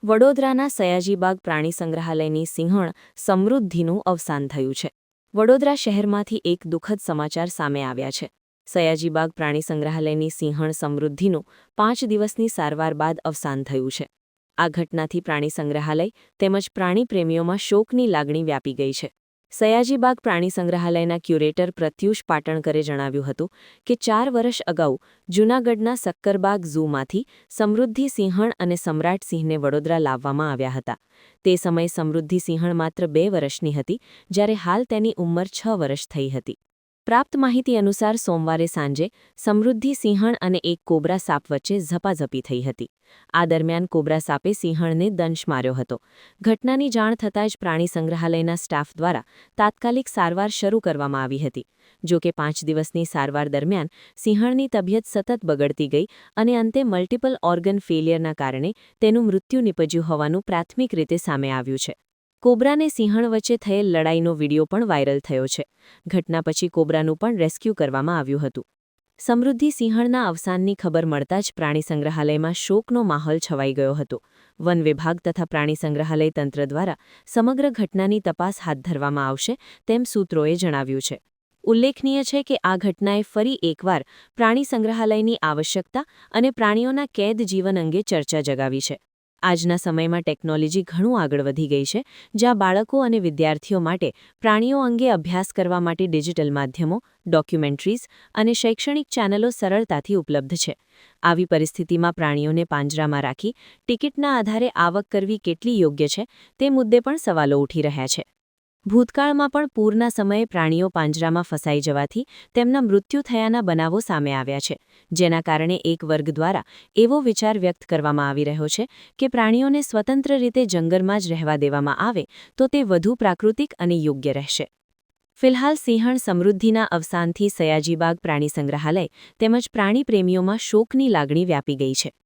વડોદરાના સયાજીબાગ પ્રાણી સંગ્રહાલયની સિંહણ સમૃદ્ધિનું અવસાન થયું છે. વડોદરા શહેરમાંથી એક દુઃખદ સમાચાર સામે આવ્યા છે. સયાજીબાગ પ્રાણી સંગ્રહાલયની સિંહણ સમૃદ્ધિનું 5 દિવસની સારવાર બાદ અવસાન થયું છે. આ ઘટનાથી પ્રાણી સંગ્રહાલય તેમજ પ્રાણી પ્રેમીઓમાં શોકની લાગણી વ્યાપી ગઈ છે. સયાજીબાગ પ્રાણી સંગ્રહાલયના ક્યુરેટર પ્રત્યુષ પાટણકરે જણાવ્યું હતું કે 4 વર્ષ અગાઉ જૂનાગઢના સક્કરબાગ ઝૂમાંથી સમૃદ્ધિ સિંહણ અને સમ્રાટ સિંહને વડોદરા લાવવામાં આવ્યા હતા. તે સમયે સમૃદ્ધિ સિંહણ માત્ર 2 વર્ષની હતી, જ્યારે હાલ તેની ઉંમર 6 વર્ષ થઈ હતી. પ્રાપ્ત માહિતી અનુસાર સોમવારે સાંજે સમૃદ્ધિ સિંહણ અને એક કોબ્રા સાપ વચ્ચે ઝપાઝપી થઈ હતી. આ દરમિયાન કોબ્રા સાપે સિંહણને દંશ માર્યો હતો. ઘટનાની જાણ થતાં જ પ્રાણી સંગ્રહાલયના સ્ટાફ દ્વારા તાત્કાલિક સારવાર શરૂ કરવામાં આવી હતી. જો કે 5 દિવસની સારવાર દરમિયાન સિંહણની તબિયત સતત બગડતી ગઈ અને અંતે મલ્ટિપલ ઓર્ગન ફેલિયરના કારણે તેનું મૃત્યુ નિપજ્યું હોવાનું પ્રાથમિક રીતે સામે આવ્યું છે. કોબ્રાને સિંહણ વચ્ચે થયેલ લડાઈનો વીડિયો પણ વાયરલ થયો છે. ઘટના પછી કોબ્રાનું પણ રેસ્ક્યુ કરવામાં આવ્યું હતું. સમૃદ્ધિ સિંહણના અવસાનની ખબર મળતા જ પ્રાણી સંગ્રહાલયમાં શોકનો માહોલ છવાઈ ગયો હતો. વન વિભાગ તથા પ્રાણી સંગ્રહાલય તંત્ર દ્વારા સમગ્ર ઘટનાની તપાસ હાથ ધરવામાં આવશે તેમ સૂત્રોએ જણાવ્યું છે. ઉલ્લેખનીય છે કે આ ઘટનાએ ફરી એકવાર પ્રાણી સંગ્રહાલયની આવશ્યકતા અને પ્રાણીઓના કેદ જીવન અંગે ચર્ચા જગાવી છે. આજના સમયમાં ટેકનોલોજી ઘણું આગળ વધી ગઈ છે, જ્યાં બાળકો અને વિદ્યાર્થીઓ માટે પ્રાણીઓ અંગે અભ્યાસ કરવા માટે ડિજિટલ માધ્યમો, ડોક્યુમેન્ટરીઝ અને શૈક્ષણિક ચેનલો સરળતાથી ઉપલબ્ધ છે. આવી પરિસ્થિતિમાં પ્રાણીઓને પાંજરામાં રાખી ટિકિટના આધારે આવક કરવી કેટલી યોગ્ય છે તે મુદ્દે પણ સવાલો ઉઠી રહ્યા છે. ભૂતકાળમાં પણ પૂરના સમયે પ્રાણીઓ પાંજરામાં ફસાઈ જવાથી તેમના મૃત્યુ થયાના બનાવો સામે આવ્યા છે, જેના કારણે એક વર્ગ દ્વારા એવો વિચાર વ્યક્ત કરવામાં આવી રહ્યો છે કે પ્રાણીઓને સ્વતંત્ર રીતે જંગલમાં જ રહેવા દેવામાં આવે તો તે વધુ પ્રાકૃતિક અને યોગ્ય રહેશે. ફિલહાલ સિંહણ સમૃદ્ધિના અવસાનથી સયાજીબાગ પ્રાણી સંગ્રહાલય તેમજ પ્રાણી પ્રેમીઓમાં શોકની લાગણી વ્યાપી ગઈ છે.